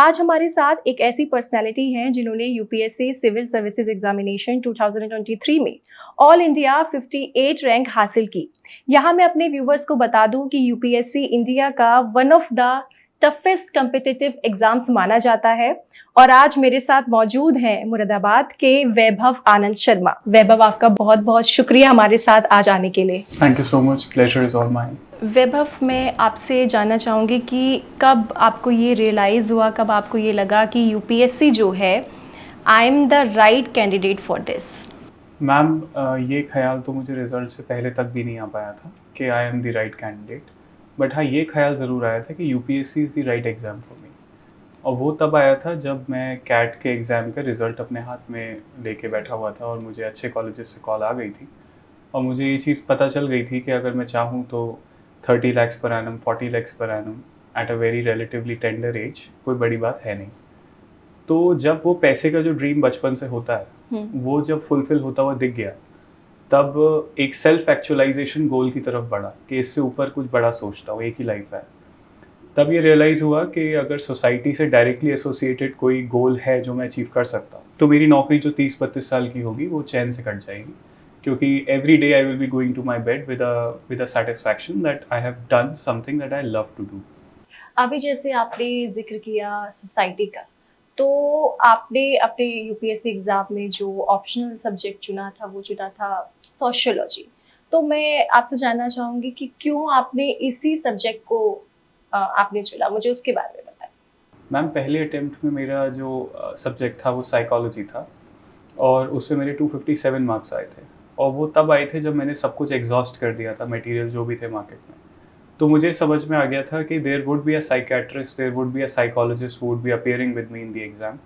आज हमारे साथ एक ऐसी पर्सनैलिटी हैं जिन्होंने यूपीएससी सिविल सर्विसेज एग्जामिनेशन 2023 में ऑल इंडिया 58 रैंक हासिल की। यहाँ मैं अपने व्यूवर्स को बता दूं कि यूपीएससी इंडिया का one of the toughest competitive exams माना जाता है। और आज मेरे साथ मौजूद हैं मुरादाबाद के वैभव आनंद शर्मा। वैभव, आपका बहुत बहुत शुक्रिया हमारे साथ आज आने के लिए। Thank you so much, pleasure is all mine. Vaibhav, मैं आपसे जानना चाहूँगी कि कब आपको ये रियलाइज़ हुआ, कब आपको ये लगा कि यूपीएससी जो है, I am the right candidate for this? Ma'am, ये ख्याल तो मुझे रिजल्ट से पहले तक भी नहीं आ पाया था कि I am the right candidate. But हाँ, ये ख्याल ज़रूर आया था कि UPSC is the right exam for me. और वो तब आया था जब मैं कैट के एग्ज़ाम का रिज़ल्ट अपने हाथ में लेके बैठा हुआ था और मुझे अच्छे कॉलेजेस से कॉल आ गई थी। और मुझे ये चीज़ पता चल गई थी कि अगर मैं चाहूँ तो 30 lakhs per annum, 40 lakhs per annum at a very relatively tender as कोई बड़ी बात है नहीं। तो जब वो पैसे का जो ड्रीम बचपन से होता है वो जब फुलफिल होता हुआ दिख गया, तब एक सेल्फ एक्चुअलाइजेशन गोल की तरफ बढ़ा कि इससे ऊपर कुछ बड़ा सोचता हूँ, एक ही लाइफ है। तब ये रियलाइज़ हुआ कि अगर सोसाइटी से डायरेक्टली एसोसिएटेड कोई गोल है जो मैं अचीव कर सकता हूँ, तो मेरी नौकरी जो 30-32 साल की होगी वो चैन से कट जाएगी। क्योंकि every day I will be going to my bed with a satisfaction that I have done something that I love to do. अभी जैसे आपने जिक्र किया सोसाइटी का, तो आपने अपने यूपीएससी एग्जाम में जो ऑप्शनल सब्जेक्ट चुना था वो चुना था सोशियोलॉजी। तो मैं आपसे जानना चाहूँगी कि क्यों आपने इसी सब्जेक्ट को आपने चुना, मुझे उसके बारे में बताएं। मैम, पहले अटेम्प्ट में मेरा जो सब्जेक्ट था वो साइकोलॉजी था और उससे मेरे 257 मार्क्स आए थे। और वो तब आए थे जब मैंने सब कुछ एग्जॉस्ट कर दिया था, मटेरियल जो भी थे मार्केट में। तो मुझे समझ में आ गया था कि there would be a psychiatrist, there would be a psychologist who would be appearing with me in the exam.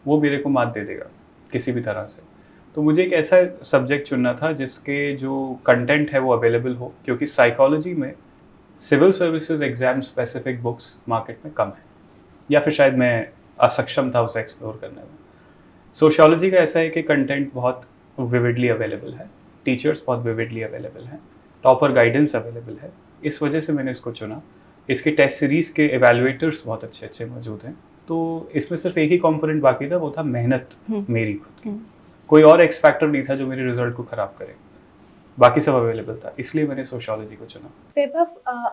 वो मेरे को मात दे देगा किसी भी तरह से। तो मुझे एक ऐसा सब्जेक्ट चुनना था जिसके जो कंटेंट है वो अवेलेबल हो, क्योंकि साइकोलॉजी में civil services exam specific books market में कम है, या फिर शायद मैं असक्षम था उसे एक्सप्लोर करने में। सोशियोलॉजी का ऐसा है कि कंटेंट बहुत विविडली अवेलेबल है, टीचर्स बहुत विविडली अवेलेबल हैं, प्रॉपर गाइडेंस अवेलेबल है। इस वजह से मैंने इसको चुना। इसके टेस्ट सीरीज़ के एवेलुएटर्स बहुत अच्छे अच्छे मौजूद हैं। तो इसमें सिर्फ एक ही कंपोनेंट बाकी था, वो था मेहनत मेरी खुद की। कोई और एक्स फैक्टर नहीं था जो मेरे रिजल्ट को ख़राब करे। बाकी सब अवेलेबल था, इसलिए मैंने सोशियोलॉजी को चुना। वैभव,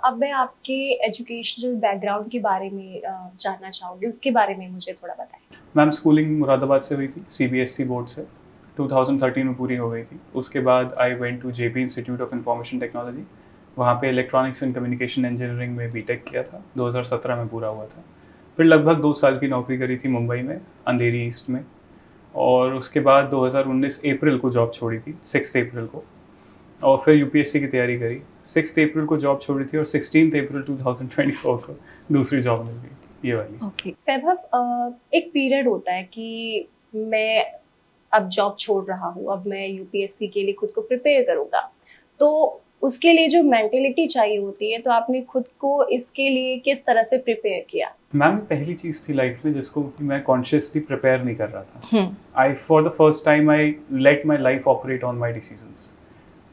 अब मैं आपके एजुकेशनल बैकग्राउंड के बारे में जानना चाहूँगी, उसके बारे में मुझे थोड़ा बताएं। मैम, स्कूलिंग मुरादाबाद से हुई थी, सीबीएसई बोर्ड से। 2013 में पूरी हो गई थी। उसके बाद I went to Jaypee institute of information technology. वहाँ पे इलेक्ट्रॉनिक्स एंड कम्युनिकेशन इंजीनियरिंग में बीटेक किया था, 2017 में पूरा हुआ था। फिर लगभग 2 साल की नौकरी करी थी मुंबई में, अंधेरी ईस्ट में। और उसके बाद 2019 अप्रैल को जॉब छोड़ी थी, 6 अप्रैल को। और फिर यूपीएससी की तैयारी करी। 6 अप्रैल को जॉब छोड़ी थी और 16 अप्रैल 2024 को दूसरी जॉब मिल गई, ये वाली। ओके वैभव, एक पीरियड होता है कि मैं अब जॉब छोड़ रहा हूँ, अब मैं यूपीएससी के लिए खुद को प्रिपेयर करूंगा, तो उसके लिए जो मेंटेलिटी चाहिए होती है, तो आपने खुद को इसके लिए किस तरह से प्रिपेयर किया? मैम, पहली चीज़ थी लाइफ में जिसको मैं कॉन्शियसली प्रिपेयर नहीं कर रहा था। I for the first time I let my life operate on my decisions.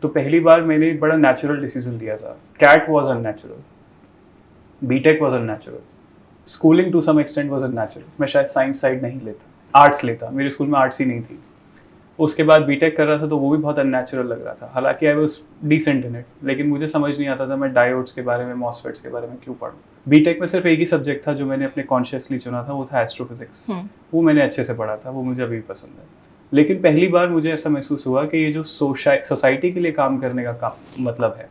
तो पहली बार मैंने एक बड़ा नेचुरल डिसीजन लिया था। CAT was unnatural, BTech was unnatural, schooling to some extent was unnatural. मैं शायद साइंस साइड नहीं लेता, आर्ट्स लेता। मेरे स्कूल में आर्ट्स ही नहीं थी। उसके बाद बीटेक कर रहा था तो वो भी बहुत अननेचुरल लग रहा था। हालांकि I was decent in it, लेकिन मुझे समझ नहीं आता था मैं डायोड्स के बारे में, मॉसफेट्स के बारे में क्यों पढ़ूं। बीटेक में सिर्फ एक ही सब्जेक्ट था जो मैंने अपने कॉन्शियसली चुना था, वो था एस्ट्रोफिजिक्स। वो मैंने अच्छे से पढ़ा था, वो मुझे अभी भी पसंद है। लेकिन पहली बार मुझे ऐसा महसूस हुआ कि ये जो सोसाइटी के लिए काम करने का काम मतलब है,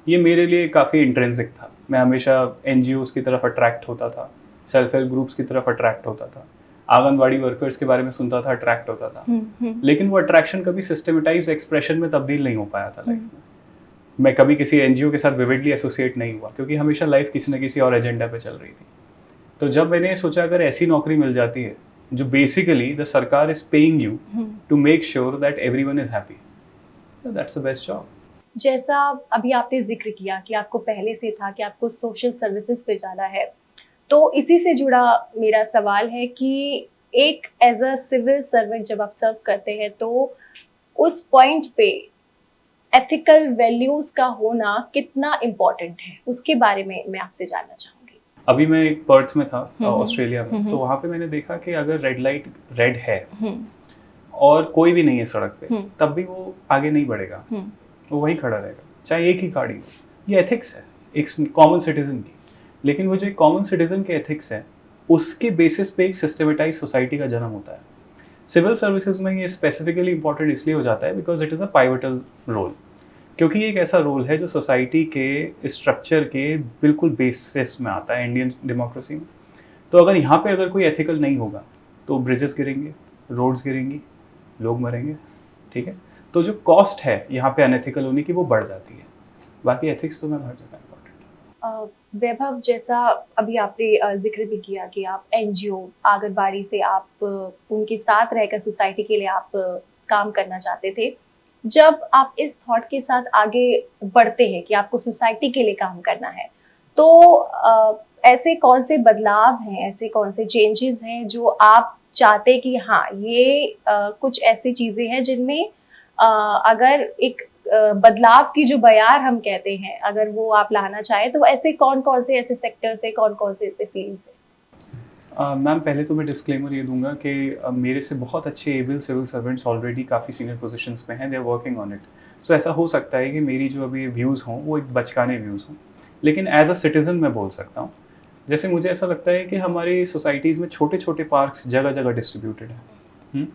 ये मेरे लिए काफ़ी इंट्रेंसिक था। मैं हमेशा एनजीओज़ की तरफ अट्रैक्ट होता था, सेल्फ हेल्प ग्रुप्स की तरफ अट्रैक्ट होता था, आंगनवाड़ी वर्कर्स के बारे में सुनता था, अट्रैक्ट होता था। लेकिन वो अट्रैक्शन कभी सिस्टमेटाइज्ड एक्सप्रेशन में तब्दील नहीं हो पाया था लाइफ में। मैं कभी किसी एनजीओ के साथ विविडली एसोसिएट नहीं हुआ, क्योंकि हमेशा लाइफ किसी न किसी और एजेंडा पे चल रही थी। तो जब मैंने सोचा अगर ऐसी नौकरी मिल जाती है जो basically the sarkar is paying you to make sure that everyone is happy, that's the best job. जैसा अभी आपने जिक्र किया कि आपको पहले से था कि आपको सोशल सर्विसेज पे जाना है, तो इसी से जुड़ा मेरा सवाल है कि एक एज अ सिविल सर्वेंट जब आप सर्व करते हैं, तो उस पॉइंट पे एथिकल वैल्यूज का होना कितना इम्पोर्टेंट है, उसके बारे में मैं आपसे जानना चाहूंगी। अभी मैं एक पर्थ में था ऑस्ट्रेलिया में, तो वहाँ पे मैंने देखा कि अगर रेड लाइट रेड है और कोई भी नहीं है सड़क पे, तब भी वो आगे नहीं बढ़ेगा, वो वहीं खड़ा रहेगा, चाहे एक ही गाड़ी हो। ये एथिक्स है एक कॉमन सिटीजन की। लेकिन वो जो एक कॉमन सिटीजन के एथिक्स है, उसके बेसिस पे एक सिस्टमेटाइज सोसाइटी का जन्म होता है। सिविल सर्विसेज में ये स्पेसिफिकली इंपॉर्टेंट इसलिए हो जाता है because it is a pivotal role, क्योंकि ये एक ऐसा रोल है जो सोसाइटी के स्ट्रक्चर के बिल्कुल बेसिस में आता है इंडियन डेमोक्रेसी में। तो अगर यहाँ पे अगर कोई एथिकल नहीं होगा तो ब्रिजेस गिरेंगे, रोड्स गिरेंगी, लोग मरेंगे, ठीक है। तो जो कॉस्ट है यहाँ पे अनएथिकल होने की वो बढ़ जाती है। बाकी एथिक्स तो मैं हर जगह इम्पोर्टेंट। वैभव, जैसा अभी आपने जिक्र भी किया कि आप एनजीओ आंगनबाड़ी से आप उनके साथ रहकर सोसाइटी के लिए आप काम करना चाहते थे। जब आप इस थॉट के साथ आगे बढ़ते हैं कि आपको सोसाइटी के लिए काम करना है, तो ऐसे कौन से बदलाव हैं, ऐसे कौन से चेंजेस हैं जो आप चाहते कि हाँ, ये कुछ ऐसी चीजें हैं जिनमें अगर एक बदलाव की जो बयार हम कहते हैं, अगर वो आप लाना चाहें, तो ऐसे कौन कौन से ऐसे सेक्टर्स है, कौन कौन से ऐसे फील्ड्स है? मैम पहले तो मैं डिस्क्लेमर ये दूंगा कि मेरे से बहुत अच्छे एबल सिविल सर्वेंट्स ऑलरेडी काफ़ी सीनियर पोजीशंस में हैं, they are working on it. So ऐसा हो सकता है कि मेरी जो अभी व्यूज़ हों वो एक बचकाने व्यूज़ हों, लेकिन एज अ सिटीज़न मैं बोल सकता हूँ। जैसे मुझे ऐसा लगता है कि हमारी सोसाइटीज़ में छोटे छोटे पार्क्स जगह जगह डिस्ट्रीब्यूटेड हैं।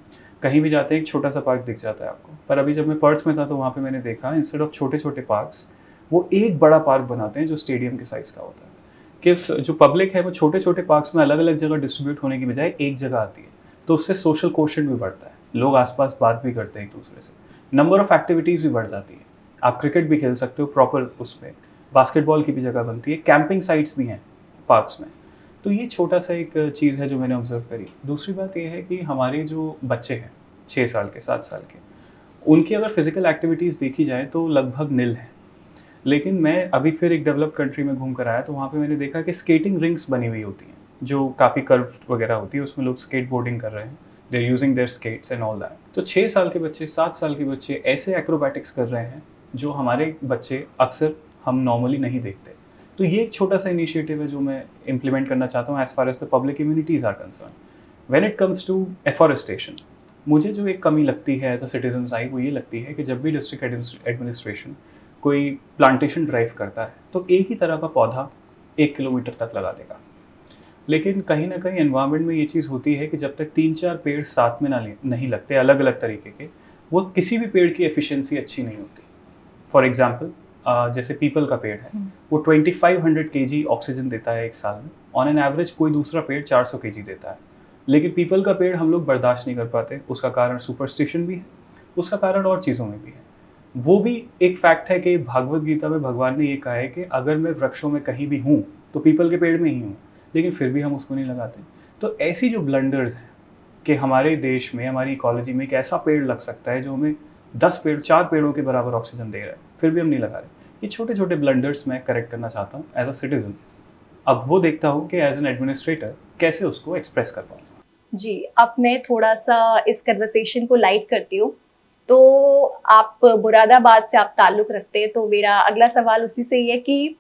कहीं भी जाते हैं एक छोटा सा पार्क दिख जाता है आपको, पर अभी जब मैं पर्थ में था तो वहाँ पे मैंने देखा इंस्टेड ऑफ छोटे छोटे पार्क्स वो एक बड़ा पार्क बनाते हैं जो स्टेडियम के साइज़ का होता है। कि जो पब्लिक है वो छोटे छोटे पार्क्स में अलग अलग जगह डिस्ट्रीब्यूट होने की बजाय एक जगह आती है, तो उससे सोशल कोशेंट भी बढ़ता है, लोग आसपास बात भी करते हैं एक दूसरे से, नंबर ऑफ एक्टिविटीज़ भी बढ़ जाती है। आप क्रिकेट भी खेल सकते हो प्रॉपर, उसमें बास्केटबॉल की भी जगह बनती है, कैंपिंग साइट्स भी हैं पार्क्स में। तो ये छोटा सा एक चीज़ है जो मैंने ऑब्जर्व करी। दूसरी बात ये है कि हमारे जो बच्चे हैं 6 साल के 7 साल के, उनकी अगर फिजिकल एक्टिविटीज़ देखी जाए तो लगभग निल है। लेकिन मैं अभी फिर एक डेवलप्ड कंट्री में घूम कर आया तो वहाँ पे मैंने देखा कि स्केटिंग रिंग्स बनी हुई होती हैं जो काफ़ी कर्व्ड वगैरह होती है, उसमें लोग स्केट बोर्डिंग कर रहे हैं, they are using their skates and all that. तो 6 साल के बच्चे 7 साल के बच्चे ऐसे एक्रोबैटिक्स कर रहे हैं जो हमारे बच्चे अक्सर हम नॉर्मली नहीं देखते। तो ये एक छोटा सा इनिशिएटिव है जो मैं इम्प्लीमेंट करना चाहता हूँ as far as the public immunities are concern. When it comes to afforestation, मुझे जो एक कमी लगती है एज अ सिटीजन साइड वो ये लगती है कि जब भी डिस्ट्रिक्ट एडमिनिस्ट्रेशन कोई प्लांटेशन ड्राइव करता है तो एक ही तरह का पौधा 1 किलोमीटर तक लगा देगा। लेकिन कहीं ना कहीं एनवायरनमेंट में ये चीज़ होती है कि जब तक 3-4 पेड़ साथ में नहीं लगते अलग अलग तरीके के, वो किसी भी पेड़ की एफिशिएंसी अच्छी नहीं होती। फॉर एग्जाम्पल जैसे पीपल का पेड़ है, वो 2500 kg ऑक्सीजन देता है एक साल में, ऑन एन एवरेज कोई दूसरा पेड़ 400 kg देता है। लेकिन पीपल का पेड़ हम लोग बर्दाश्त नहीं कर पाते, उसका कारण सुपरस्टिशन भी है, उसका कारण और चीज़ों में भी है। वो भी एक फैक्ट है कि भागवत गीता में भगवान ने ये कहा है कि अगर मैं वृक्षों में कहीं भी हूँ तो पीपल के पेड़ में ही हूँ, लेकिन फिर भी हम उसको नहीं लगाते। तो ऐसी जो ब्लंडर्स हैं कि हमारे देश में हमारी इकोलॉजी में एक ऐसा पेड़ लग सकता है जो हमें 4 पेड़ों के बराबर ऑक्सीजन दे रहा है, फिर भी हम नहीं लगा रहे। ये छोटे छोटे ब्लंडर्स मैं करेक्ट करना चाहता हूँ एज अ सिटीजन। अब वो देखता हूँ कि एज एन एडमिनिस्ट्रेटर कैसे उसको एक्सप्रेस कर पाऊँ। जी, अब मैं थोड़ा सा इस कन्वर्सेशन को लाइट करती हूँ। तो आप मुरादाबाद से आप ताल्लुक रखते हैं, तो मेरा अगला सवाल उसी से ही है कि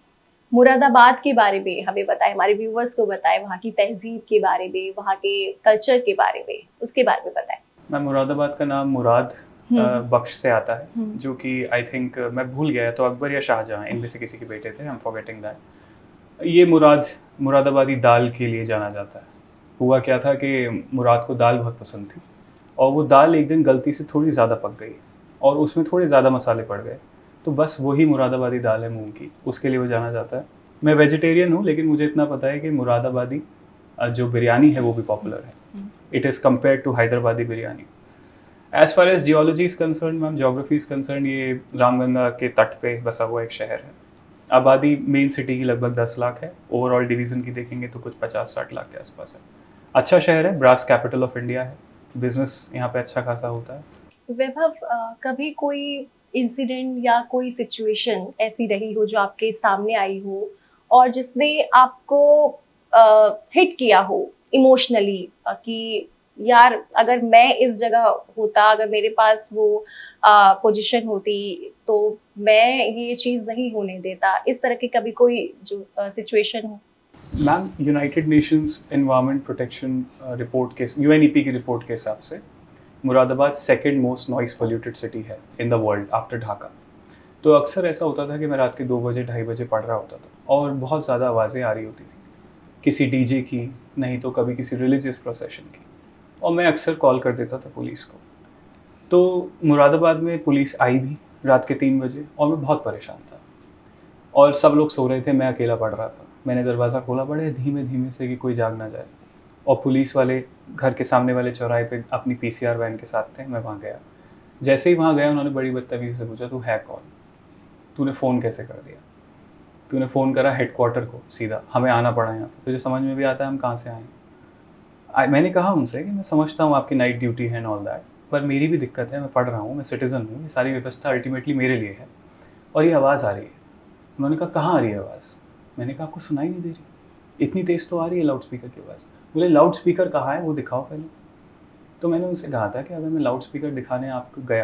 मुरादाबाद के बारे में हमें बताएं, हमारे व्यूवर्स को बताएं, वहाँ की तहजीब के बारे में, वहाँ के कल्चर के बारे में, उसके बारे में बताएं। मैं मुरादाबाद का नाम मुराद बख्श से आता है, जो कि आई थिंक मैं भूल गया तो अकबर या शाहजहां इनमें से किसी के बेटे थे, आई एम फॉरगेटिंग दैट। ये मुरादाबादी दाल के लिए जाना जाता है। हुआ क्या था कि मुराद को दाल बहुत पसंद थी और वो दाल एक दिन गलती से थोड़ी ज़्यादा पक गई और उसमें थोड़े ज़्यादा मसाले पड़ गए, तो बस वही मुरादाबादी दाल है मूंग की, उसके लिए वो जाना जाता है। मैं वेजिटेरियन हूँ लेकिन मुझे इतना पता है कि मुरादाबादी जो बिरयानी है वो भी पॉपुलर है। It is compare to Hyderabadi biryani. As far as geology is concern ma'am, geography is concern, ये रामगंगा के तट पे बसा हुआ एक शहर है। आबादी मेन सिटी की लगभग 10 लाख है, ओवरऑल डिवीज़न की देखेंगे तो कुछ 50-60 लाख के आसपास है। अच्छा शहर है, ब्रास कैपिटल ऑफ इंडिया है, बिजनेस यहाँ पे अच्छा खासा होता है। वैभव, कभी कोई इंसिडेंट या कोई सिचुएशन ऐसी रही हो जो आपके सामने आई हो और जिसने आपको हिट किया हो इमोशनली, कि यार अगर मैं इस जगह होता, अगर मेरे पास वो पोजीशन होती, तो मैं ये चीज नहीं होने देता, इस तरह की कभी कोई जो सिचुएशन हो? Ma'am United Nations Environment Protection report के यूएनईपी की रिपोर्ट के हिसाब से Moradabad second most noise polluted city है in the world after Dhaka. तो अक्सर ऐसा होता था कि मैं रात के 2 बजे 2:30 बजे पढ़ रहा होता था और बहुत ज़्यादा आवाज़ें आ रही होती थी, किसी डीजे की, नहीं तो कभी किसी रिलीजियस प्रोसेशन की, और मैं अक्सर कॉल कर देता था पुलिस को। तो मुरादाबाद में पुलिस आई भी रात के 3 बजे और मैं बहुत परेशान था और सब लोग सो रहे थे, मैं अकेला पढ़ रहा था। मैंने दरवाज़ा खोला बड़े धीमे धीमे से कि कोई जाग ना जाए, और पुलिस वाले घर के सामने वाले चौराहे पे अपनी पीसीआर वैन के साथ थे। मैं वहाँ गया। जैसे ही वहाँ गया उन्होंने बड़ी बदतमीज़ी से पूछा, तू है कौन? तूने फ़ोन कैसे कर दिया? तूने फ़ोन करा हेडक्वार्टर को सीधा, हमें आना पड़ा यहाँ पे, तुझे समझ में भी आता है हम कहाँ से आए? मैंने कहा उनसे कि मैं समझता हूँ आपकी नाइट ड्यूटी है एंड ऑल दैट, पर मेरी भी दिक्कत है, मैं पढ़ रहा हूँ, मैं सिटीज़न हूँ, ये सारी व्यवस्था अल्टीमेटली मेरे लिए है और ये आवाज़ आ रही है। उन्होंने कहा कहाँ आ रही है आवाज़? मैंने कहा आपको सुनाई नहीं दे रही? इतनी तेज़ तो आ रही है लाउड स्पीकर की आवाज़। बोले लाउड स्पीकर कहाँ है, वो दिखाओ पहले। तो मैंने उनसे कहा था कि अगर मैं लाउड स्पीकर दिखाने आपको गया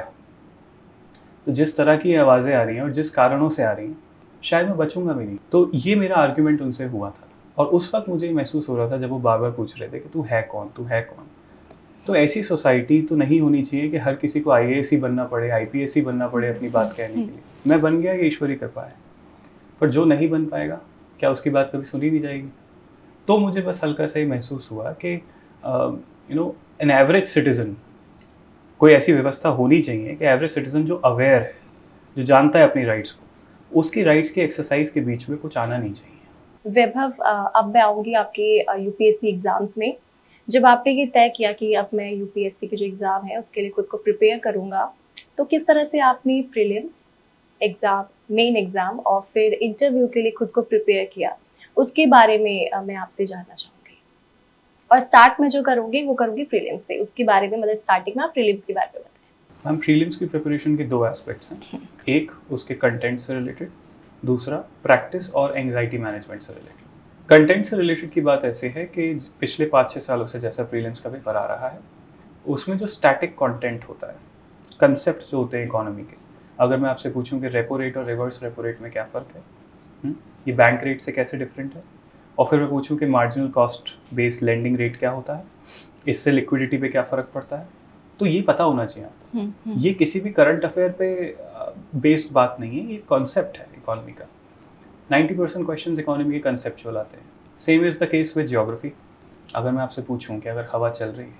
तो जिस तरह की आवाज़ें आ रही हैं और जिस कारणों से आ रही हैं, शायद मैं बचूंगा भी नहीं। तो ये मेरा आर्ग्यूमेंट उनसे हुआ था और उस वक्त मुझे महसूस हो रहा था जब वो बार बार पूछ रहे थे कि तू है कौन, तू है कौन। तो ऐसी सोसाइटी तो नहीं होनी चाहिए कि हर किसी को आईएएस ही बनना पड़े, आईपीएस ही बनना पड़े अपनी बात कहने के लिए। मैं बन गया, ये ईश्वरी कृपा है, पर जो नहीं बन पाएगा क्या उसकी बात कभी सुनी नहीं जाएगी? तो मुझे बस हल्का सा ही महसूस हुआ कि एन एवरेज सिटीज़न, कोई ऐसी व्यवस्था होनी चाहिए कि एवरेज सिटीज़न जो अवेयर है, जो जानता है अपनी राइट्स को, उसकी राइट्स की एक्सरसाइज के बीच में कुछ आना नहीं चाहिए। वैभव, अब मैं आऊँगी आपके यूपीएससी एग्ज़ाम्स में। जब आपने ये तय किया कि अब मैं यूपीएससी के जो एग्ज़ाम है उसके लिए खुद को प्रिपेयर करूँगा, तो किस तरह से आपने प्रीलिम्स एग्ज़ाम, मेन एग्ज़ाम और फिर इंटरव्यू के लिए खुद को प्रिपेयर किया? उसके बारे में मैं आपसे जानना चाहूँगी। और स्टार्ट में जो करूँगी वो करूँगी प्रीलिम्स से, उसके बारे में मतलब स्टार्टिंग में आप प्रीलिम्स के बारे में बताएँ। मैम प्रीलिम्स की प्रिपरेशन के 2 एस्पेक्ट्स हैं, एक उसके कंटेंट से रिलेटेड, दूसरा प्रैक्टिस और एंग्जाइटी मैनेजमेंट से रिलेटेड। कंटेंट से रिलेटेड की बात ऐसे है कि पिछले 5-6 सालों से जैसा प्रीलिम्स का पेपर आ रहा है, उसमें जो स्टैटिक कंटेंट होता है, कंसेप्ट जो होते हैं इकोनॉमी के, अगर मैं आपसे पूछूं कि रेपो रेट और रिवर्स रेपो रेट में क्या फ़र्क है, ये बैंक रेट से कैसे डिफरेंट है, और फिर मैं पूछूं कि marginal cost based lending rate क्या होता है, इससे लिक्विडिटी पे क्या फ़र्क पड़ता है, तो ये पता होना चाहिए आपको। ये किसी भी करंट अफेयर पे बेस्ड बात नहीं है, ये कॉन्सेप्ट है इकोनॉमी का। 90% क्वेश्चंस इकोनॉमी के कंसेप्चुअल आते हैं। Same is the case with geography. अगर मैं आपसे पूछूं कि अगर हवा चल रही है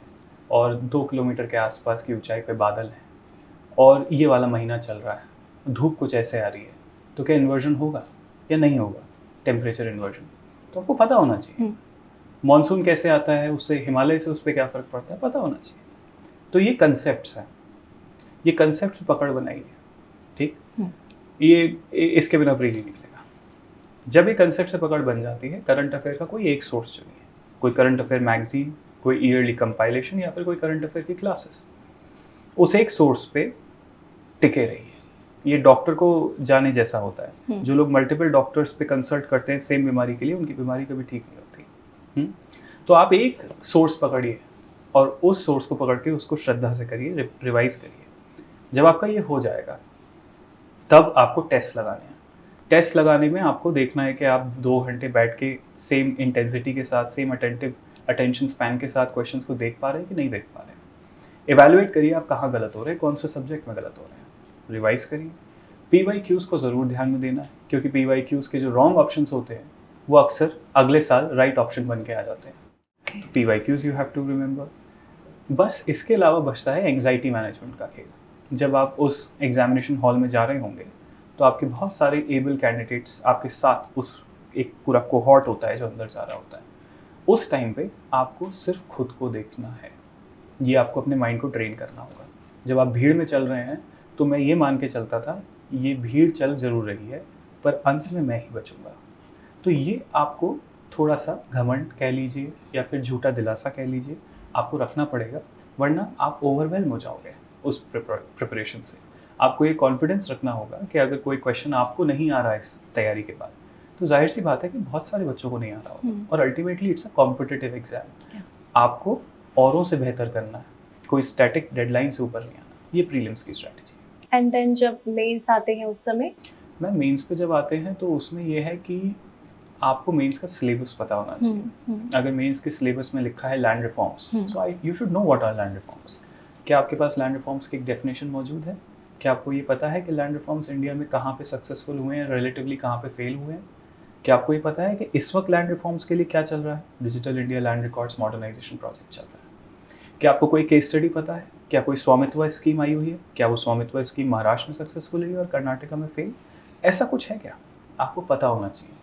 और 2 किलोमीटर के आसपास की ऊंचाई पे बादल है और ये वाला महीना चल रहा है, धूप कुछ ऐसे आ रही है, तो क्या इन्वर्जन होगा या नहीं होगा, टेम्परेचर इन्वर्जन, तो आपको पता होना चाहिए। मॉनसून कैसे आता है, उससे हिमालय से उस पर क्या फ़र्क पड़ता है, पता होना चाहिए। तो ये कंसेप्ट्स हैं, ये कंसेप्ट पकड़ बनाइए, ठीक। ये इसके बिना प्री नहीं निकलेगा। जब ये कंसेप्ट से पकड़ बन जाती है, करंट अफेयर का कोई एक सोर्स चुनिए, कोई करंट अफेयर मैगजीन, कोई ईयरली कंपाइलेशन या फिर कोई करंट अफेयर की क्लासेस, उस एक सोर्स पे टिके रहिए। ये डॉक्टर को जाने जैसा होता है। जो लोग मल्टीपल डॉक्टर्स पे कंसल्ट करते हैं सेम बीमारी के लिए, उनकी बीमारी कभी ठीक नहीं होती। तो आप एक सोर्स पकड़िए और उस सोर्स को पकड़ के उसको श्रद्धा से करिए, रिवाइज करिए। जब आपका ये हो जाएगा तब आपको टेस्ट लगाने हैं। टेस्ट लगाने में आपको देखना है कि आप 2 घंटे बैठ के सेम इंटेंसिटी के साथ, सेम अटेंशन स्पैन के साथ क्वेश्चंस को देख पा रहे हैं कि नहीं देख पा रहे हैं। इवैल्यूएट करिए आप कहाँ गलत हो रहे हैं, कौन से सब्जेक्ट में गलत हो रहे हैं, रिवाइज करिए। PYQs को ज़रूर ध्यान में देना है, क्योंकि PYQs के जो रॉन्ग ऑप्शंस होते हैं वो अक्सर अगले साल राइट ऑप्शन बन के आ जाते हैं। PYQs you have to remember. बस इसके अलावा बचता है एंग्जाइटी मैनेजमेंट का खेल। जब आप उस एग्जामिनेशन हॉल में जा रहे होंगे तो आपके बहुत सारे एबल कैंडिडेट्स आपके साथ, उस एक पूरा कोहॉर्ट होता है जो अंदर जा रहा होता है। उस टाइम पे आपको सिर्फ खुद को देखना है, ये आपको अपने माइंड को ट्रेन करना होगा। जब आप भीड़ में चल रहे हैं तो मैं ये मान के चलता था ये भीड़ चल ज़रूर रही है पर अंत में मैं ही बचूंगा। तो ये आपको थोड़ा सा घमंड कह लीजिए या फिर झूठा दिलासा कह लीजिए, आपको रखना पड़ेगा, वरना आप ओवरवेल्म हो जाओगे उस प्रिपरेशन से। आपको ये कॉन्फिडेंस रखना होगा कि अगर कोई क्वेश्चन आपको नहीं आ रहा है इस तैयारी के बाद, तो जाहिर सी बात है कि बहुत सारे बच्चों को नहीं आ रहा होगा और ultimately it's a competitive exam. आपको औरों से बेहतर करना है, कोई स्टैटिक डेडलाइन से ऊपर नहीं आना। ये प्रीलिम्स की स्ट्रैटेजी। एंड देन जब मेंस आते हैं उस समय? मैं मेंस पे जब आते हैं तो उसमें यह है कि आपको मेंस का सिलेबस पता होना चाहिए। अगर मेंस के सिलेबस में लिखा है land reforms, so you should know what are land reforms. क्या आपके पास लैंड रिफॉर्म्स की एक डेफिनेशन मौजूद है? क्या आपको ये पता है कि लैंड रिफॉर्म्स इंडिया में कहाँ पे सक्सेसफुल हुए हैं, रिलेटिवली कहाँ पे फेल हुए हैं? क्या आपको ये पता है कि इस वक्त लैंड रिफॉर्म्स के लिए क्या चल रहा है? Digital India land records modernisation project चल रहा है। क्या आपको कोई केस स्टडी पता है? क्या कोई स्वामित्व स्कीम आई हुई है? क्या वो स्वामित्व स्कीम महाराष्ट्र में सक्सेसफुल हुई और कर्नाटका में फेल? ऐसा कुछ है क्या? आपको पता होना चाहिए।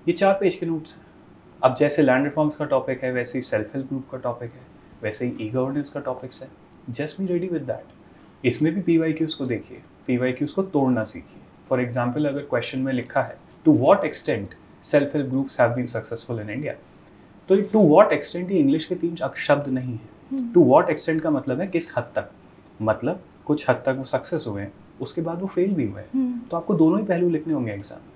ये 4 पेज के नोट्स हैं। अब जैसे लैंड रिफॉर्म्स का टॉपिक है, वैसे ही सेल्फ हेल्प ग्रुप का टॉपिक है, वैसे ही ई गवर्नेंस का टॉपिक्स है। Just be ready with that. इसमें भी PYQs को देखिए, PYQs को तोड़ना सीखिए। फॉर एग्जाम्पल, अगर क्वेश्चन में लिखा है to what extent self help groups have been successful in India, तो टू वॉट एक्सटेंट ये इंग्लिश के 3 शब्द नहीं है। टू वॉट एक्सटेंट का मतलब है किस हद तक, मतलब कुछ हद तक वो सक्सेस हुए हैं, उसके बाद वो फेल भी हुए हैं। तो आपको दोनों ही पहलू लिखने होंगे एग्जाम में।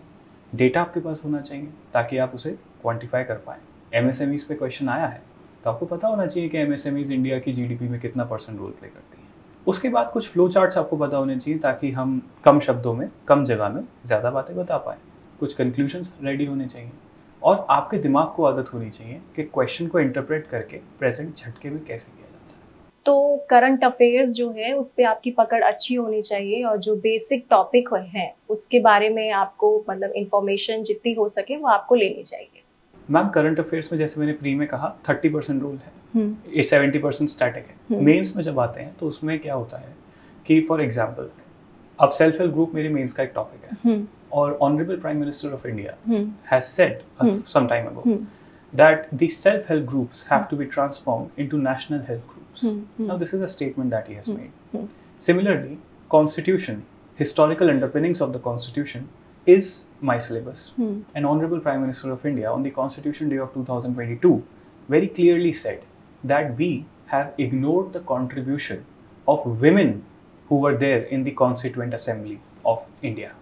डेटा आपके पास होना चाहिए ताकि आप उसे क्वांटिफाई कर पाएँ। MSMEs पे क्वेश्चन आया है तो आपको पता होना चाहिए कि MSMEs इंडिया की GDP में कितना % रोल प्ले करती हैं। उसके बाद कुछ फ्लो चार्ट्स आपको पता होने चाहिए ताकि हम कम शब्दों में, कम जगह में ज़्यादा बातें बता पाएँ। कुछ कंक्लूजन्स रेडी होने चाहिए और आपके दिमाग को आदत होनी चाहिए कि क्वेश्चन को इंटरप्रेट करके प्रेजेंट झटके में कैसे किया जाता है। तो करंट अफेयर्स जो है उस पे आपकी पकड़ अच्छी होनी चाहिए और जो बेसिक टॉपिक है उसके बारे में आपको मतलब इंफॉर्मेशन जितनी हो सके वो आपको लेनी चाहिए। मैम, करंट अफेयर्स में जैसे मैंने प्री में कहा 30% रूल है, ये 70% स्टैटिक है। मेंस में जब आते हैं तो उसमें क्या होता है कि फॉर एग्जांपल अब सेल्फ हेल्प ग्रुप मेरे मेंस का एक टॉपिक है और honourable prime minister of India has said some time ago that the self-help groups have to be transformed into national help groups. Now this is a statement that he has made. Similarly, constitution, historical underpinnings of the constitution is my syllabus. And Honorable Prime Minister of India on the Constitution Day of 2022 very clearly said that we have ignored the contribution of women who were there in the Constituent Assembly of India.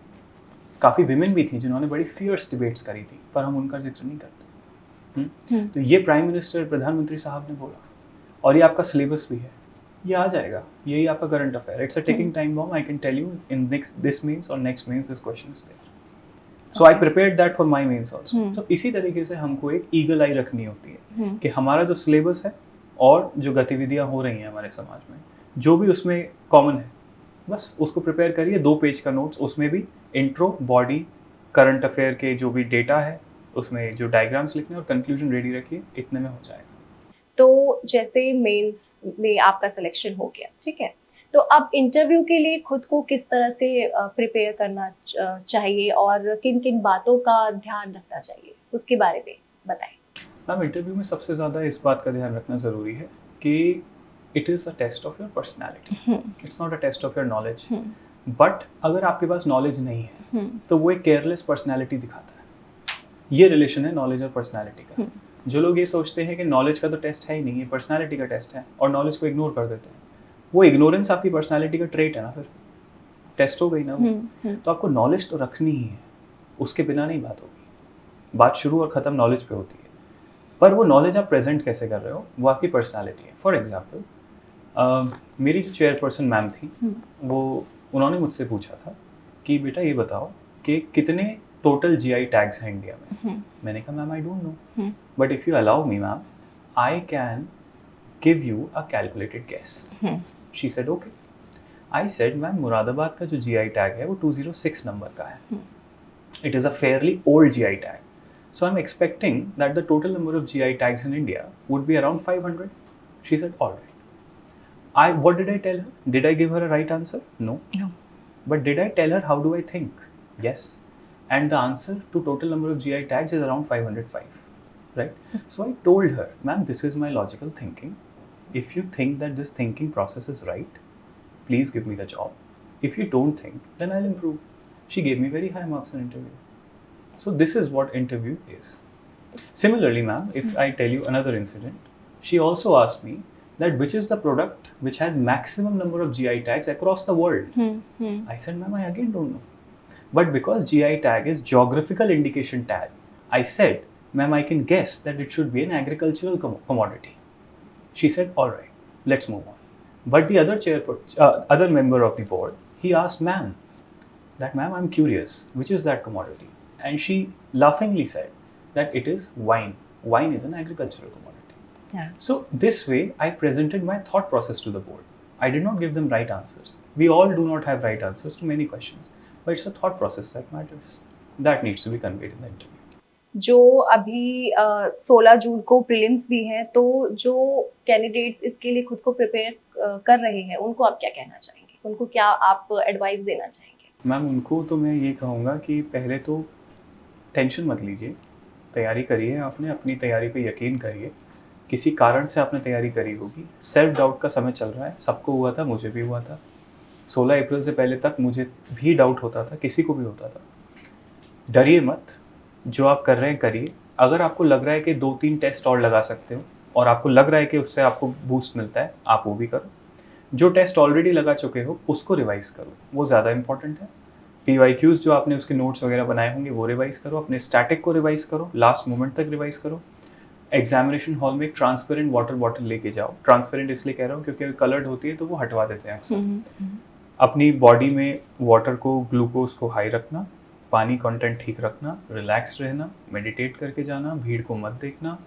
काफ़ी women भी थी जिन्होंने बड़ी fierce debates करी थी, पर हम उनका जिक्र नहीं करते। तो ये प्राइम मिनिस्टर, प्रधानमंत्री साहब ने बोला और ये आपका सिलेबस भी है, ये आ जाएगा, यही आपका current affair. It's a ticking time bomb, I can tell you in next this means और next means this question is there. So I prepared that for my mains also. तो इसी तरीके से हमको एक ईगल आई रखनी होती है कि हमारा जो सिलेबस है और जो गतिविधियां हो रही हैं हमारे समाज में, जो भी उसमें कॉमन है, बस उसको प्रिपेयर करिए। 2 पेज का नोट्स, उसमें भी इंट्रो, बॉडी, करंट अफेयर के जो भी डेटा है उसमें जो डायग्राम्स लिखने और कंक्लूजन रेडी रखिए, इतने में हो जाएगा। तो जैसे मेंस में आपका सिलेक्शन हो गया, ठीक है, तो अब इंटरव्यू के लिए खुद को किस तरह से प्रिपेयर करना चाहिए और किन किन बातों का ध्यान रखना चाहिए उसके बारे में बताएं। मैम, इंटरव्यू में सबसे ज़्यादा इस बात का ध्यान रखना ज़रूरी है कि it is a test of your personality, it's not a test of your knowledge. But अगर आपके पास नॉलेज नहीं है तो वो एक केयरलेस पर्सनैलिटी दिखाता है। ये रिलेशन है नॉलेज और पर्सनालिटी का। जो लोग ये सोचते हैं कि नॉलेज का तो टेस्ट है ही नहीं, ये पर्सनालिटी का टेस्ट है और नॉलेज को इग्नोर कर देते हैं, वो इग्नोरेंस आपकी पर्सनालिटी का ट्रेट है ना, फिर टेस्ट हो गई ना वो। तो आपको नॉलेज तो रखनी ही है, उसके बिना नहीं बात होगी। बात शुरू और ख़त्म नॉलेज पे होती है, पर वो नॉलेज आप प्रेजेंट कैसे कर रहे हो वो आपकी पर्सनालिटी है। फॉर एग्जाम्पल, मेरी जो चेयरपर्सन मैम थी, वो उन्होंने मुझसे पूछा था कि बेटा ये बताओ कि कितने टोटल GI टैग्स हैं इंडिया में। मैंने कहा ma'am I don't know, but if you allow me ma'am I can give you a calculated guess. She said okay. I said ma'am Moradabad का जो GI टैग है वो 206 नंबर का है। It is a fairly old GI tag, so I'm expecting that the total number of GI tags in India would be around 500. She said all right. What did I tell her? Did I give her a right answer? No. But did I tell her how do I think? Yes. And the answer to total number of GI tags is around 505, right? So I told her, ma'am, this is my logical thinking. If you think that this thinking process is right, please give me the job. If you don't think, then I'll improve. She gave me very high marks in interview. So this is what interview is. Similarly, ma'am, if I tell you another incident, she also asked me that which is the product which has maximum number of GI tags across the world. I said, ma'am, I again don't know. But because GI tag is geographical indication tag, I said, ma'am, I can guess that it should be an agricultural commodity. She said, all right, let's move on. But the other member of the board, he asked ma'am, I'm curious, which is that commodity? And she laughingly said that it is wine. Wine is an agricultural commodity. Yeah. So this way, I presented my thought process to the board. I did not give them right answers. We all do not have right answers to many questions, but it's a thought process that matters. That needs to be conveyed in the interview. जो अभी 16 जून को prelims भी हैं, तो जो candidates इसके लिए खुद को प्रिपेयर कर रहे हैं, उनको आप क्या कहना चाहेंगे? उनको क्या आप एडवाइस देना चाहेंगे? मैम, उनको तो मैं ये कहूँगा कि पहले तो टेंशन मत लीजिए, तैयारी करिए, आपने अपनी तैयारी पे यकीन करिए। किसी कारण से आपने तैयारी करी होगी, सेल्फ डाउट का समय चल रहा है, सबको हुआ था, मुझे भी हुआ था। 16 अप्रैल से पहले तक मुझे भी डाउट होता था, किसी को भी होता था। डरिए मत, जो आप कर रहे हैं करिए। अगर आपको लग रहा है कि 2-3 टेस्ट और लगा सकते हो और आपको लग रहा है कि उससे आपको बूस्ट मिलता है, आप वो भी करो। जो टेस्ट ऑलरेडी लगा चुके हो उसको रिवाइज़ करो, वो ज़्यादा इंपॉर्टेंट है। PYQs जो आपने उसके नोट्स वगैरह बनाए होंगे वो रिवाइज़ करो, अपने स्टैटिक को रिवाइज़ करो, लास्ट मोमेंट तक रिवाइज़ करो। एग्जामिनेशन हॉल में एक ट्रांसपेरेंट वाटर बॉटल लेके जाओ। ट्रांसपेरेंट इसलिए कह रहा हूँ क्योंकि कलर्ड होती है तो वो हटवा देते हैं अक्सर। अपनी बॉडी में वाटर को, ग्लूकोज को हाई रखना, पानी कंटेंट ठीक रखना, रिलैक्स रहना, मेडिटेट करके जाना, भीड़ को मत देखना।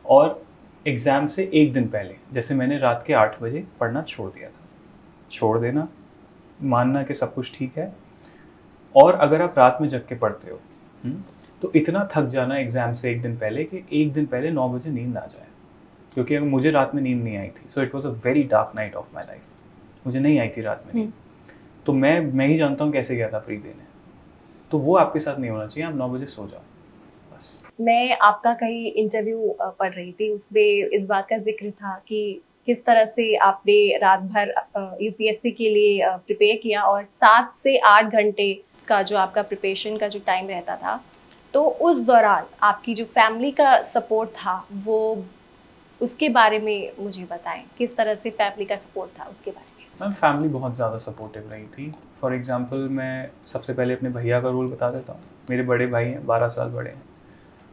और एग्ज़ाम से एक दिन पहले, जैसे मैंने रात के 8 बजे पढ़ना छोड़ दिया था, छोड़ देना, मानना कि सब कुछ ठीक है। और अगर आप रात में जग के पढ़ते हो तो इतना थक जाना एग्ज़ाम से एक दिन पहले कि एक दिन पहले 9 बजे नींद आ जाए, क्योंकि अगर मुझे रात में नींद नहीं आई थी, so it was a very dark night of my life. मुझे नहीं आई थी रात में नींद, तो मैं ही जानता हूँ कैसे गया था प्री देने। तो वो आपके साथ नहीं होना चाहिए, आप 9 बजे सो जाओ बस। मैं आपका कहीं इंटरव्यू पढ़ रही थी, उसमें इस बात का जिक्र था कि किस तरह से आपने रात भर यूपीएससी के लिए प्रिपेयर किया और 7 से 8 घंटे का जो आपका प्रिपरेशन का जो टाइम रहता था, तो उस दौरान आपकी जो फैमिली का सपोर्ट था, वो उसके बारे में मुझे बताएं। किस तरह से फैमिली का सपोर्ट था उसके बारे में? मैम, फैमिली बहुत ज़्यादा सपोर्टिव रही थी। फॉर एग्जांपल, मैं सबसे पहले अपने भैया का रोल बता देता हूँ। मेरे बड़े भाई हैं, 12 साल बड़े हैं।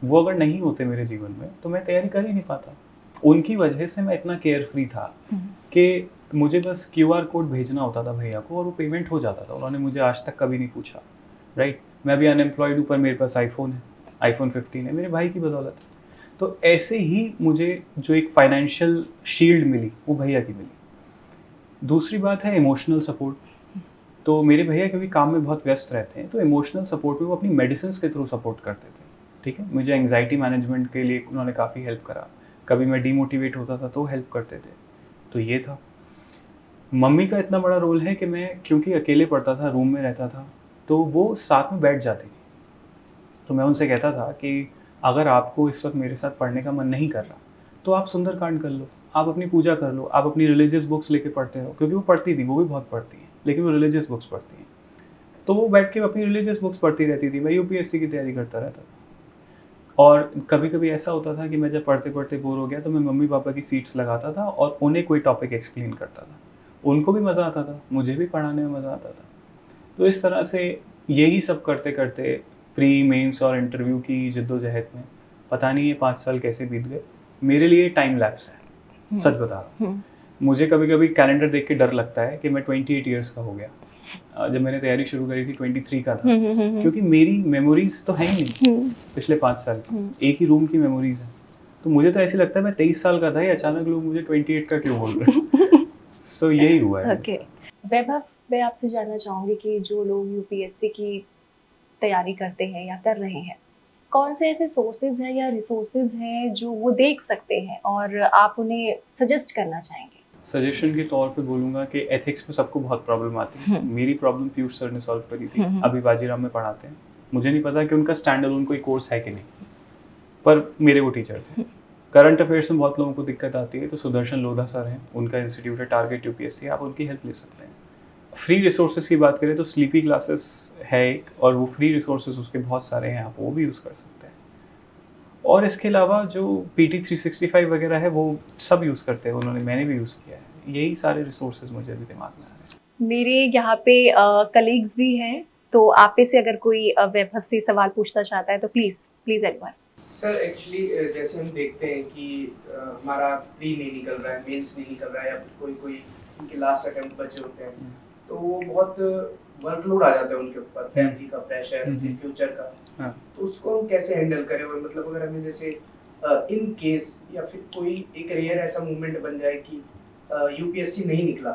वो अगर नहीं होते मेरे जीवन में तो मैं तैयारी कर ही नहीं पाता। उनकी वजह से मैं इतना केयर फ्री था कि मुझे बस QR कोड भेजना होता था भैया को और वो पेमेंट हो जाता था। उन्होंने मुझे आज तक कभी नहीं पूछा, राइट। मैं भी अनएम्प्लॉयड हूँ, पर मेरे पास iPhone है, iPhone 15 है, मेरे भाई की बदौलत। तो ऐसे ही मुझे जो एक फाइनेंशियल शील्ड मिली वो भैया की मिली। दूसरी बात है इमोशनल सपोर्ट। तो मेरे भैया क्योंकि काम में बहुत व्यस्त रहते हैं, तो इमोशनल सपोर्ट में वो अपनी मेडिसिन के थ्रू सपोर्ट करते थे, ठीक है। मुझे एंग्जाइटी मैनेजमेंट के लिए उन्होंने काफ़ी हेल्प करा। कभी मैं डीमोटिवेट होता था तो हेल्प करते थे। तो ये था। मम्मी का इतना बड़ा रोल है कि मैं क्योंकि अकेले पढ़ता था, रूम में रहता था, तो वो साथ में बैठ जाती थी। तो मैं उनसे कहता था कि अगर आपको इस वक्त मेरे साथ पढ़ने का मन नहीं कर रहा तो आप सुंदरकांड कर लो, आप अपनी पूजा कर लो, आप अपनी रिलीजियस बुक्स लेके पढ़ते हो। क्योंकि वो पढ़ती थी, वो भी बहुत पढ़ती हैं, लेकिन वो रिलीजियस बुक्स पढ़ती हैं। तो वो बैठ के अपनी रिलीजियस बुक्स पढ़ती रहती थी, मैं UPSC की तैयारी करता रहता था। और कभी कभी ऐसा होता था कि मैं जब पढ़ते पढ़ते बोर हो गया तो मैं मम्मी पापा की सीट्स लगाता था और उन्हें कोई टॉपिक एक्सप्लेन करता था। उनको भी मज़ा आता था, मुझे भी पढ़ाने में मज़ा आता था। तो इस तरह से यही सब करते करते प्री मेंस और इंटरव्यू की जिद्दोजहद में पता नहीं ये 5 साल कैसे बीत गए। मेरे लिए टाइम लैप्स है, सच बता रहा हूँ। मुझे कभी कभी कैलेंडर देख के डर लगता है कि मैं 28 ईयर्स का हो गया। जब मैंने तैयारी शुरू करी थी 23 का था, क्योंकि मेरी मेमोरीज तो है ही नहीं पिछले 5 साल की, एक ही रूम की मेमोरीज है। तो मुझे तो ऐसे लगता है मैं 23 साल का था, ये अचानक लोग मुझे 28 का क्यों बोल रहे हैं। सो यही हुआ है। वैभव, मैं आपसे जानना चाहूँगी कि जो लोग UPSC की तैयारी करते हैं या कर रहे हैं, कौन से ऐसे सोर्सेज हैं या रिसोर्सेज हैं जो वो देख सकते हैं और आप उन्हें सजेस्ट करना चाहेंगे? सजेशन के तौर पे बोलूँगा कि एथिक्स में सबको बहुत प्रॉब्लम आती है। मेरी प्रॉब्लम पीयूष सर ने सॉल्व करी थी, अभी बाजीराव में पढ़ाते हैं। मुझे नहीं पता कि उनका स्टैंड अलोन कोई कोर्स है कि नहीं, पर मेरे वो टीचर थे। करंट अफेयर्स में बहुत लोगों को दिक्कत आती है, तो सुदर्शन लोधा सर हैं, उनका इंस्टीट्यूट है टारगेट UPSC, आप उनकी हेल्प ले सकते हैं। फ्री रिसोर्सेज की बात करें तो स्लीपी क्लासेस है एक, और वो फ्री रिसोर्सेज उसके बहुत सारे हैं, आप वो भी यूज़ कर सकते हैं। और इसके अलावा जो PT 365 वगैरह है वो सब यूज़ करते हैं उन्होंने, मैंने भी यूज़ किया है। यही सारे रिसोर्सेज मुझे अभी दिमाग में आ रहे हैं। मेरे यहाँ पे कलीग्स भी हैं, तो आप में से अगर कोई वैभव से सवाल पूछना चाहता है तो प्लीज एक बार। सर, एक्चुअली जैसे हम देखते हैं कि हमारा प्री नहीं निकल रहा है, मेंस नहीं निकल रहा है, या फिर कोई उनके लास्ट अटेम्प्ट बचे होते हैं, तो वो बहुत वर्कलोड आ जाता है उनके ऊपर, फैमिली का प्रेशर, फ्यूचर का। हाँ। तो उसको हम कैसे हैंडल करें? और मतलब अगर हमें जैसे इन केस या फिर कोई एक रेयर ऐसा मोमेंट बन जाए कि यूपीएससी नहीं निकला,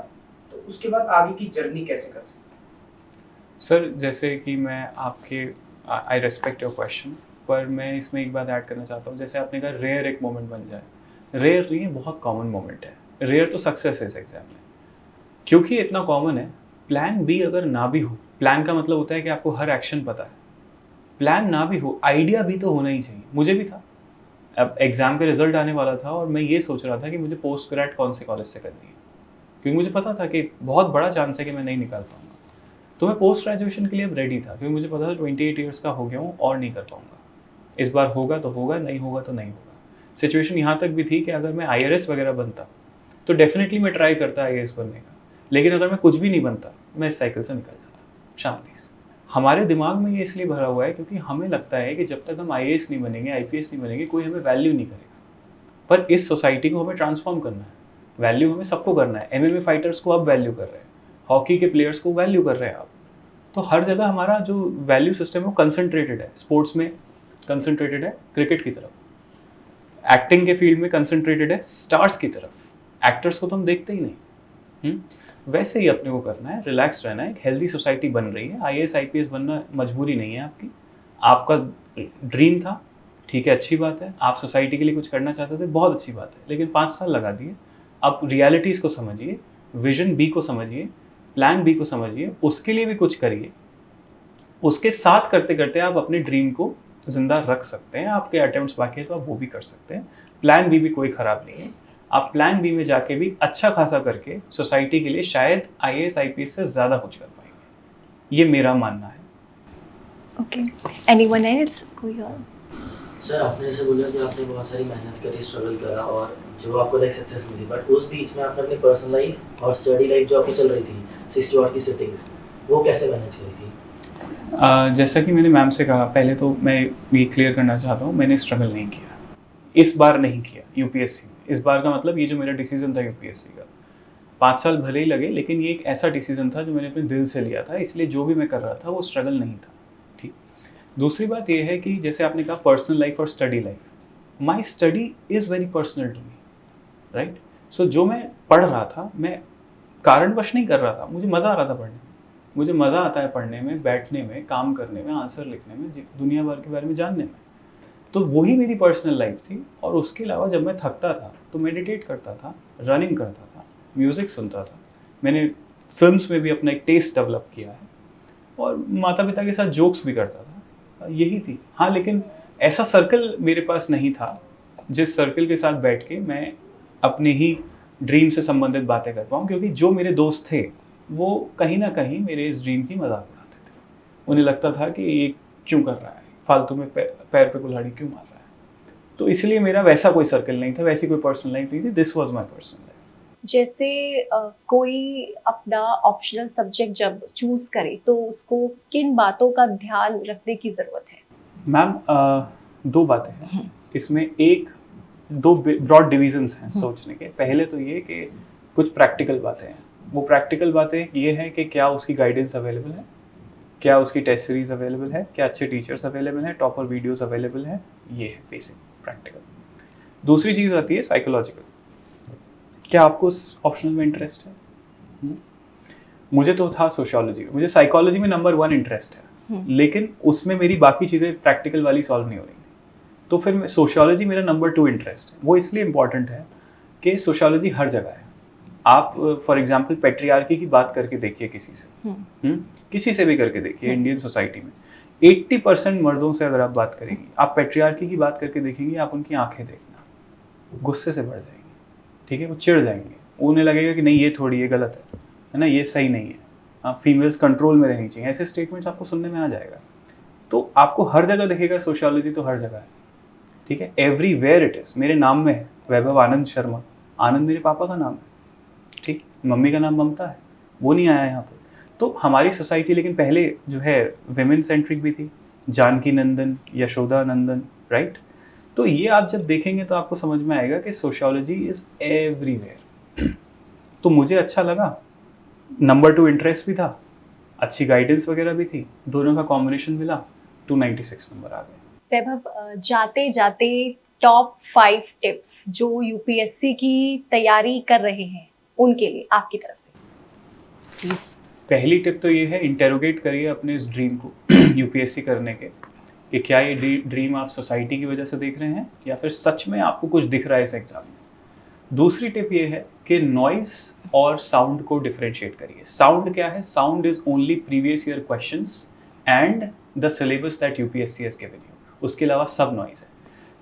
तो उसके बाद आगे की जर्नी कैसे कर सकते हैं? सर जैसे कि मैं आपके आई रिस्पेक्ट योर क्वेश्चन, पर मैं इसमें एक बात ऐड करना चाहता हूँ। जैसे आपने कहा रेयर एक मोमेंट बन जाए, रेयर नहीं है, बहुत कॉमन मोमेंट है। रेयर तो सक्सेस है इस एग्जाम में, क्योंकि इतना कॉमन है। प्लान बी अगर ना भी हो, प्लान का मतलब होता है कि आपको हर एक्शन पता है, प्लान ना भी हो, आइडिया भी तो होना ही चाहिए। मुझे भी था। अब एग्जाम का रिजल्ट आने वाला था और मैं ये सोच रहा था कि मुझे पोस्ट ग्रेड कौन से कॉलेज से करनी है, क्योंकि मुझे पता था कि बहुत बड़ा चांस है कि मैं नहीं निकाल पाऊंगा। तो मैं पोस्ट ग्रेजुएशन के लिए अब रेडी था, क्योंकि मुझे पता था 28 ईयर्स का हो गया हूँ और नहीं कर पाऊंगा। इस बार होगा तो होगा, नहीं होगा तो नहीं होगा। सिचुएशन यहाँ तक भी थी कि अगर मैं IRS वगैरह बनता तो डेफिनेटली मैं ट्राई करता IAS बनने का, लेकिन अगर मैं कुछ भी नहीं बनता, मैं इस साइकिल से निकल जाता शांति से। हमारे दिमाग में ये इसलिए भरा हुआ है क्योंकि हमें लगता है कि जब तक हम IAS नहीं बनेंगे, IPS नहीं बनेंगे, कोई हमें वैल्यू नहीं करेगा। पर इस सोसाइटी को हमें ट्रांसफॉर्म करना है। वैल्यू हमें सबको करना है। MMA फाइटर्स को आप वैल्यू कर रहे हैं, हॉकी के प्लेयर्स को वैल्यू कर रहे हैं आप। तो हर जगह हमारा जो वैल्यू सिस्टम है वो कंसंट्रेटेड है। स्पोर्ट्स में कंसंट्रेटेड है क्रिकेट की तरफ, एक्टिंग के फील्ड में कंसंट्रेटेड है स्टार्स की तरफ। एक्टर्स को तो हम देखते ही नहीं। वैसे ही अपने को करना है, रिलैक्स रहना है। एक हेल्दी सोसाइटी बन रही है। IAS IPS बनना मजबूरी नहीं है आपकी, आपका ड्रीम था, ठीक है, अच्छी बात है। आप सोसाइटी के लिए कुछ करना चाहते थे, बहुत अच्छी बात है, लेकिन 5 साल लगा दिए। अब रियलिटीज़ को समझिए, विजन बी को समझिए, प्लान बी को समझिए, उसके लिए भी कुछ करिए। उसके साथ करते करते आप अपने ड्रीम को जिंदा रख सकते हैं। आपके अटेम्प्ट्स बाकी है तो आप वो भी कर सकते हैं। प्लान बी भी कोई ख़राब नहीं है। आप प्लान बी में जाके भी अच्छा खासा करके सोसाइटी के लिए शायद IAS IPS से ज़्यादा कुछ कर पाएंगे, ये मेरा मानना है। Okay, anyone else? कोई और? सर आपने जैसे बोला कि आपने बहुत सारी मेहनत करी, स्ट्रगल करा और जो आपको लाइक सक्सेस मिली, बट उस बीच में आपने अपनी पर्सनल लाइफ और स्टडी लाइफ जो आपकी चल रही थी 60 और की सिटिंग्स, वो कैसे मैनेज करी थी? जैसा कि मैंने मैम से कहा, पहले तो मैं ये क्लियर करना चाहता हूँ, मैंने स्ट्रगल नहीं किया, इस बार नहीं किया यूपीएससी में। इस बार का मतलब ये जो मेरा डिसीजन था यूपीएससी का, 5 साल भले ही लगे, लेकिन ये एक ऐसा डिसीजन था जो मैंने अपने दिल से लिया था, इसलिए जो भी मैं कर रहा था वो स्ट्रगल नहीं था। ठीक। दूसरी बात ये है कि जैसे आपने कहा पर्सनल लाइफ और study life, my study is very personal to me, right. So जो मैं पढ़ रहा था, मैं कारणवश नहीं कर रहा था, मुझे मज़ा आ रहा था पढ़ने में। मुझे मज़ा आता है पढ़ने में, बैठने में, काम करने में, आंसर लिखने में, दुनिया भर के बारे में जानने में। तो वही मेरी पर्सनल लाइफ थी। और उसके अलावा जब मैं थकता था तो मेडिटेट करता था, रनिंग करता था, म्यूज़िक सुनता था। मैंने फिल्म्स में भी अपना एक टेस्ट डेवलप किया है और माता पिता के साथ जोक्स भी करता था, यही थी। हाँ, लेकिन ऐसा सर्कल मेरे पास नहीं था जिस सर्कल के साथ बैठ के मैं अपने ही ड्रीम से संबंधित बातें कर पाऊँ, क्योंकि जो मेरे दोस्त थे वो कहीं ना कहीं मेरे इस ड्रीम की मजाक उड़ाते थे। उन्हें लगता था कि ये क्यों कर रहा है, फालतू में पैर पे कुल्हाड़ी क्यों मार रहा है। तो इसलिए मेरा वैसा कोई सर्कल नहीं था, वैसी कोई पर्सनल लाइफ नहीं थी। This was my personal life. जैसे कोई अपना ऑप्शनल सब्जेक्ट जब चूज करे तो उसको किन बातों का ध्यान रखने की जरूरत है? मैम, 2 बातें हैं इसमें। 2 ब्रॉड डिविजन्स हैं सोचने के। पहले तो ये कि कुछ प्रैक्टिकल बातें हैं। वो प्रैक्टिकल बातें ये हैं कि क्या उसकी गाइडेंस अवेलेबल है, क्या उसकी टेस्ट सीरीज अवेलेबल है, क्या अच्छे टीचर्स अवेलेबल हैं, टॉपर वीडियोस अवेलेबल हैं। ये है बेसिक प्रैक्टिकल। दूसरी चीज़ आती है साइकोलॉजिकल। क्या आपको उस ऑप्शनल में इंटरेस्ट है? मुझे तो था सोशियोलॉजी, मुझे साइकोलॉजी में नंबर 1 इंटरेस्ट है, लेकिन उसमें मेरी बाकी चीज़ें प्रैक्टिकल वाली सॉल्व नहीं हो रही। तो फिर सोशियोलॉजी मेरा नंबर 2 इंटरेस्ट है। वो इसलिए इम्पॉर्टेंट है कि सोशियोलॉजी हर जगह है। आप फॉर एग्जांपल पैट्रियार्की की बात करके देखिए किसी से, किसी से भी करके देखिए। इंडियन सोसाइटी में 80% मर्दों से अगर आप बात करेंगी, आप पैट्रियार्की की बात करके देखेंगे, आप उनकी आंखें देखना, गुस्से से भर जाएंगी। ठीक है, वो चिढ़ जाएंगे, उन्हें लगेगा कि नहीं ये थोड़ी, ये गलत है ना, ये सही नहीं है, हाँ फीमेल्स कंट्रोल में रहनी चाहिए। ऐसे स्टेटमेंट्स आपको सुनने में आ जाएगा। तो आपको हर जगह दिखेगा सोशियोलॉजी, तो हर जगह है। ठीक है, एवरीवेयर इट इज़। मेरे नाम में है वैभव आनंद शर्मा। आनंद मेरे पापा का नाम है, ठीक। मम्मी का नाम ममता है, वो नहीं आया यहाँ पे। तो हमारी सोसाइटी लेकिन पहले जो है विमेन सेंट्रिक भी थी, जानकी नंदन, यशोदा नंदन, राइट। तो ये आप जब देखेंगे तो आपको समझ में आएगा कि सोशियोलॉजी इज़ एवरीवेयर। तो मुझे अच्छा लगा नंबर 2 इंटरेस्ट भी था, अच्छी गाइडेंस वगैरह भी थी, दोनों का कॉम्बिनेशन मिला, 296 नंबर आ गए। वैभव, जाते जाते टॉप 5 टिप्स जो यूपीएससी की तैयारी कर रहे हैं उनके लिए आपकी तरफ से प्लीज। पहली टिप तो ये है, इंटेरोगेट करिए अपने इस ड्रीम को यूपीएससी करने के, कि क्या ये ड्रीम आप सोसाइटी की वजह से देख रहे हैं या फिर सच में आपको कुछ दिख रहा है इस एग्जाम में। दूसरी टिप ये है कि नॉइज और साउंड को डिफरेंशिएट करिए। साउंड क्या है? Sound is only previous year questions and the syllabus that UPSC has given you, उसके अलावा सब नॉइज है।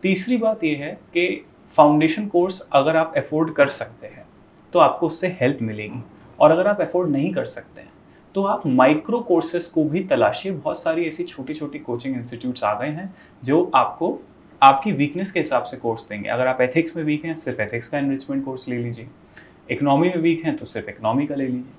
तीसरी बात ये है कि फाउंडेशन कोर्स अगर आप अफोर्ड कर सकते हैं तो आपको उससे हेल्प मिलेगी, और अगर आप अफोर्ड नहीं कर सकते हैं तो आप माइक्रो कोर्सेज को भी तलाशिए। बहुत सारी ऐसी छोटी छोटी कोचिंग इंस्टीट्यूट्स आ गए हैं जो आपको आपकी वीकनेस के हिसाब से कोर्स देंगे। अगर आप एथिक्स में वीक हैं, सिर्फ एथिक्स का एनरिचमेंट कोर्स ले लीजिए। इकोनॉमी में वीक हैं तो सिर्फ इकोनॉमी का ले लीजिए।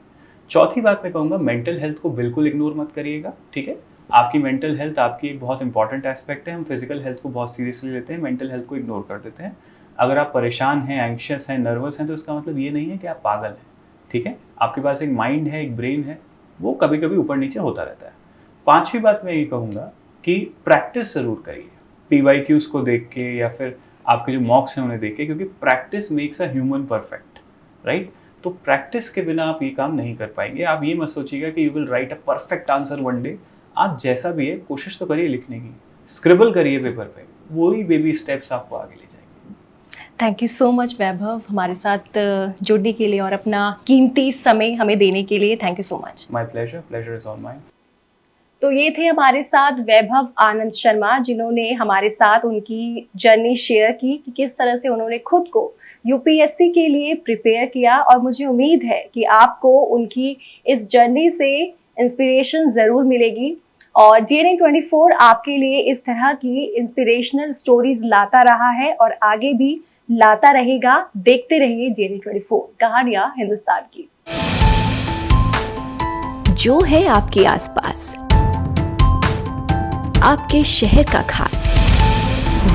चौथी बात मैं कहूँगा, मेंटल हेल्थ को बिल्कुल इग्नोर मत करिएगा, ठीक है। आपकी मेंटल हेल्थ आपकी एक बहुत इंपॉर्टेंट एस्पेक्ट है। हम फिजिकल हेल्थ को बहुत सीरियसली लेते हैं, मेंटल हेल्थ को इग्नोर कर देते हैं। अगर आप परेशान हैं, एंग्शियस हैं, नर्वस हैं, तो इसका मतलब ये नहीं है कि आप पागल हैं, ठीक है। आपके पास एक माइंड है, एक ब्रेन है, वो कभी कभी ऊपर नीचे होता रहता है। पांचवी बात मैं ये कहूँगा कि प्रैक्टिस ज़रूर करिए, PYQs को देख के या फिर आपके जो मॉक्स हैं उन्हें देख के, क्योंकि practice makes a human perfect, right. तो प्रैक्टिस के बिना आप ये काम नहीं कर पाएंगे। आप ये मत सोचिएगा कि you will write a perfect answer one day. आप जैसा भी है कोशिश तो करिए लिखने की, स्क्रिबल करिए पेपर पे, वही बेबी स्टेप्स आपको आगे ले जाएंगे। थैंक यू सो मच वैभव, हमारे साथ जुड़ने के लिए और अपना कीमती समय हमें देने के लिए। Thank you so much. My pleasure, pleasure is all mine. तो ये थे हमारे साथ वैभव आनंद शर्मा, जिन्होंने हमारे साथ उनकी जर्नी शेयर की कि किस तरह से उन्होंने खुद को यूपीएससी के लिए प्रिपेयर किया। और मुझे उम्मीद है कि आपको उनकी इस जर्नी से इंस्पिरेशन ज़रूर मिलेगी, और DNA 24 आपके लिए इस तरह की इंस्पिरेशनल स्टोरीज लाता रहा है और आगे भी लाता रहेगा। देखते रहिए DNA 24, कहानियां हिंदुस्तान की। जो है आपके आसपास, आपके शहर का खास,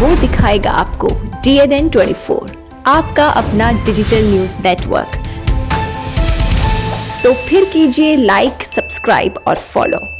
वो दिखाएगा आपको DNN 24, आपका अपना डिजिटल न्यूज नेटवर्क। तो फिर कीजिए लाइक, सब्सक्राइब और फॉलो।